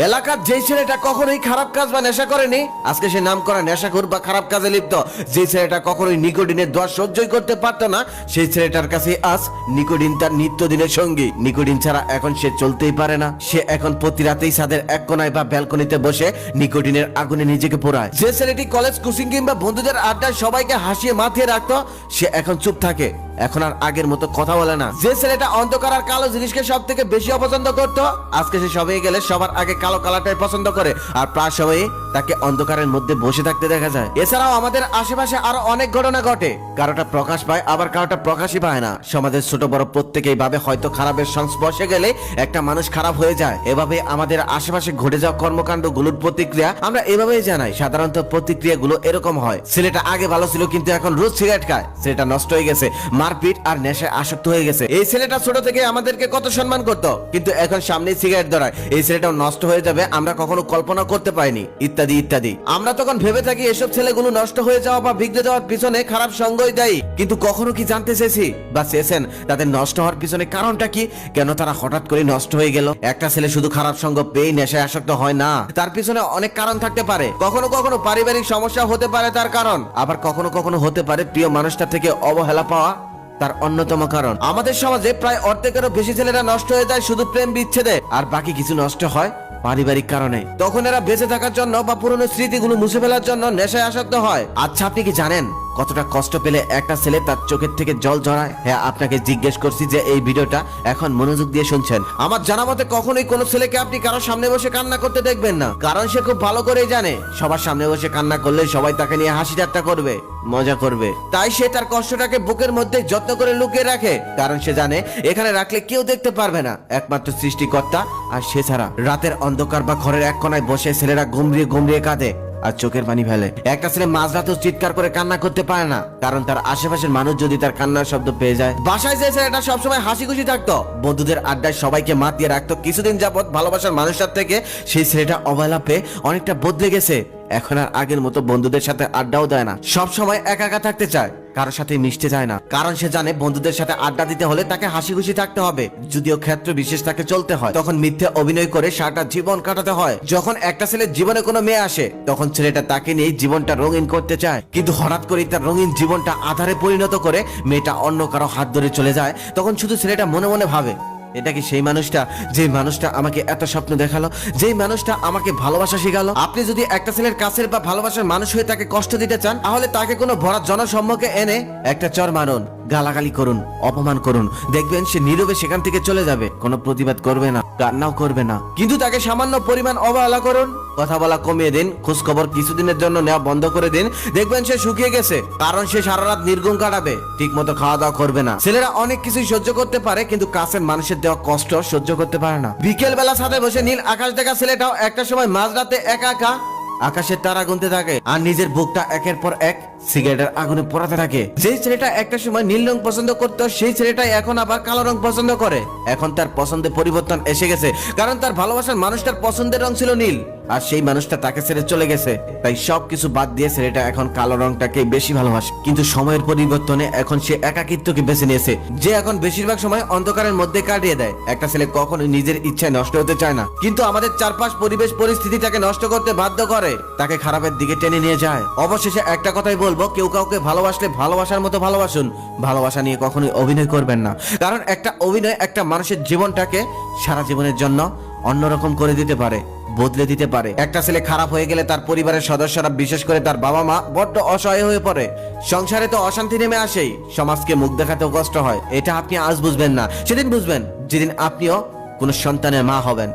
এলাকার যেই ছেলেটা কখনোই খারাপ কাজ বা নেশা করেনি, আজকে সে নাম করা নেশাখোর বা খারাপ কাজে লিপ্ত। যে ছেলেটা কখনোই নিকোটিনের দোয়া সহ্যই করতে পারতো না, সেই ছেলেটার কাছে আজ নিকোটিন তার নিত্যদিনের সঙ্গী। নিকোটিন ছাড়া এখন সে চলতেই পারে না। সে এখন প্রতি রাতেই ছাদের এক কোনায় বা ব্যালকনিতে বসে নিকোটিনের আগুনে নিজেকে পোড়ায়। যে ছেলেটি কলেজ, কোচিং কিংবা বন্ধুদের আড্ডায় সবাইকে হাসিয়ে মাথিয়ে রাখতো, সে এখন চুপ থাকে, এখন আর আগের মতো কথা বলে না। যে ছেলেটা অন্ধকার আর কালো জিনিসকে সব থেকে বেশি অপছন্দ করতো, আজকে সে সবাই গেলে সবার আগে কালো কালারটাই পছন্দ করে, আর প্রায় সময়ে তাকে অন্ধকারের মধ্যে বসে থাকতে দেখা যায়। এছাড়াও আমাদের আশেপাশে আরো অনেক ঘটনা ঘটে, কারোটা প্রকাশ পায় আবার কারোটা প্রকাশই পায় না। সমাজের ছোট বড় প্রত্যেকেই ভাবে হয়তো খারাপের সংস্পর্শে গেলে একটা মানুষ খারাপ হয়ে যায়। এভাবে আমাদের আশেপাশে ঘটে যাওয়া কর্মকাণ্ড গুলোর প্রতিক্রিয়া আমরা এভাবেই জানাই। সাধারণত প্রতিক্রিয়াগুলো এরকম হয়: ছেলেটা আগে ভালো ছিল কিন্তু এখন রোজ সিগারেট খায়, ছেলেটা নষ্ট হয়ে গেছে, মারপিট আর নেশায় আসক্ত হয়ে গেছে। এই ছেলেটা ছোট থেকে আমাদেরকে কত সম্মান করতো, কিন্তু এখন সামনে সিগারেট ধরায়, এই ছেলেটাও নষ্ট হয়ে যাবে, আমরা কখনো কল্পনা করতে পারিনি, ইত্যাদি ইত্যাদি। আমরা তখন ভেবে থাকি এসব ছেলেগুলো নষ্ট হয়ে যাওয়া বা বিগড়ে যাওয়ার পিছনে খারাপ সঙ্গই দায়ী। কিন্তু কখনো কি জানতে চেয়েছি বা চেয়েছেন তাদের নষ্ট হওয়ার পিছনে কারণটা কি? কেন তারা হঠাৎ করে নষ্ট হয়ে গেল? একটা ছেলে শুধু খারাপ সঙ্গ পেয়ে নেশায় আসক্ত হয় না, তার পিছনে অনেক কারণ থাকতে পারে। কখনো কখনো পারিবারিক সমস্যা হতে পারে তার কারণ, আবার কখনো কখনো হতে পারে প্রিয় মানুষটা থেকে অবহেলা পাওয়া তার অন্যতম কারণ। আমাদের সমাজে প্রায় অর্ধেকেরও বেশি ছেলেরা নষ্ট হয়ে যায় শুধু প্রেম বিচ্ছেদে, আর বাকি কিছু নষ্ট হয় পারিবারিক কারণে। তখন এরা বেঁচে থাকার জন্য বা পুরনো স্মৃতিগুলো মুছে ফেলার জন্য নেশায় আসক্ত হয়। আচ্ছা, আপনি কি জানেন কতটা কষ্ট পেলে একটা ছেলে তার চোখের থেকে জল ঝরায়? হ্যাঁ, আপনাকে জিজ্ঞেস করছি যে এই ভিডিওটা এখন মনোযোগ দিয়ে শুনছেন। আমার জানা মতে কখনোই কোনো ছেলেকে আপনি কারোর সামনে বসে কান্না করতে দেখবেন না, কারণ সে খুব ভালো করেই জানে সবার সামনে বসে কান্না করলে সবাই তাকে নিয়ে হাসি ঠাট্টা করবে, মজা করবে। তাই সে তার কষ্টটাকে বুকের মধ্যে যত্ন করে লুকিয়ে রাখে, কারণ সে জানে এখানে রাখলে কেউ দেখতে পারবে না, একমাত্র সৃষ্টিকর্তা আর সে ছাড়া। রাতের অন্ধকার বা ঘরের এক কোনায় বসে ছেলেরা ঘুমড়িয়ে ঘুমড়িয়ে কাঁদে আর চোখের পানি ফেলে। একটা ছেলে মাঝরাতেও চিৎকার করে কান্না করতে পারে না, কারণ তার আশেপাশের মানুষ যদি তার কান্নার শব্দ পেয়ে যায়। বাসায় যে ছেলেটা সবসময় হাসি খুশি থাকতো, বন্ধুদের আড্ডায় সবাইকে মাতিয়ে রাখতো, কিছুদিন যাবত ভালোবাসার মানুষটার থেকে সেই ছেলেটা অবহেলা পেয়ে অনেকটা বদলে গেছে। এখন আর আগের মতো বন্ধুদের সাথে আড্ডাও দেয় না, সব সময় একা একা থাকতে চায়, কারোর সাথে মিশতে চায় না, কারণ সে জানে বন্ধুদের সাথে আড্ডা দিতে হলে তাকে হাসি খুশি থাকতে হবে। যদিও ক্ষেত্র বিশেষ তাকে চলতে হয়, তখন মিথ্যে অভিনয় করে সারাটা জীবন কাটাতে হয়। যখন একটা ছেলের জীবনে কোনো মেয়ে আসে, তখন ছেলেটা তাকে নিয়ে জীবনটা রঙিন করতে চায়, কিন্তু হঠাৎ করে তার রঙিন জীবনটা আধারে পরিণত করে মেয়েটা অন্য কারো হাত ধরে চলে যায়। তখন শুধু ছেলেটা মনে মনে ভাবে, এটা কি সেই মানুষটা, যে মানুষটা আমাকে এত স্বপ্ন দেখালো, যেই মানুষটা আমাকে ভালোবাসা শিখালো? আপনি যদি একটা ছেলের কাছের বা ভালোবাসার মানুষ হয়ে তাকে কষ্ট দিতে চান, তাহলে তাকে কোনো ভরা জনসম্মুখে এনে একটা চর মারুন, গালাগালি করুন, অপমান করুন, দেখবেন সে নীরবে সেখান থেকে চলে যাবে, কোনো প্রতিবাদ করবে না, কান্নাও করবে না। কিন্তু তাকে সামান্য পরিমাণ অবহেলা করুন, কথা বলা কমিয়ে দিন, খোঁজ খবর কিছুদিনের জন্য নেওয়া বন্ধ করে দিন, দেখবেন সে শুকিয়ে গেছে, কারণ সে সারা রাত নির্ঘুম কাটাবে, ঠিক মতো খাওয়া দাওয়া করবে না। ছেলেরা অনেক কিছুই সহ্য করতে পারে, কিন্তু কাছের মানুষের দেওয়া কষ্ট সহ্য করতে পারে না। বিকেল বেলা ছাদে বসে নীল আকাশ দেখা ছেলেটাও একটা সময় মাঝরাতে একা একা আকাশের তারা গুনতে থাকে আর নিজের বুকটা একের পর এক সিগারেটের আগুনে পোড়াতে থাকে। যে ছেলেটা একটা সময় নীল রং পছন্দ করতো, সেই ছেলেটাই এখন আবার কালো রং পছন্দ করে। এখন তার পছন্দে পরিবর্তন এসে গেছে, কারণ তার ভালোবাসার মানুষটার পছন্দের রং ছিল নীল, আর সেই মানুষটা তাকে ছেড়ে চলে গেছে। তাই সবকিছু বাদ দিয়ে ছেলেটা এখন কালো রংটাকে বেশি ভালোবাসে। কিন্তু সময়ের পরিবর্তনে এখন সে একাকিত্বকে বেছে নিয়েছে, যে এখন বেশিরভাগ সময় অন্ধকারের মধ্যে কাটিয়ে দেয়। একটা ছেলে কখনোই নিজের ইচ্ছায় নষ্ট হতে চায় না, কিন্তু আমাদের চারপাশ পরিবেশ পরিস্থিতি তাকে নষ্ট করতে বাধ্য করে, তাকে খারাপের দিকে টেনে নিয়ে যায়। অবশেষে একটা কথাই বলবো, কেউ কাউকে ভালোবাসলে ভালোবাসার মতো ভালোবাসুন, ভালোবাসা নিয়ে কখনোই অভিনয় করবেন না, কারণ একটা অভিনয় একটা মানুষের জীবনটাকে সারা জীবনের জন্য অন্যরকম করে দিতে পারে, বদলে দিতে পারে। একটা ছেলে খারাপ হয়ে গেলে তার পরিবারের সদস্যরা, বিশেষ করে তার বাবা মা, বড্ড অসহায় হয়ে পড়ে। সংসারে তো অশান্তি নেমে আসেই, সমাজকে মুখ দেখাতেও কষ্ট হয়। এটা আপনি আজ বুঝবেন না, সেদিন বুঝবেন যেদিন আপনিও কোনো সন্তানের মা হবেন।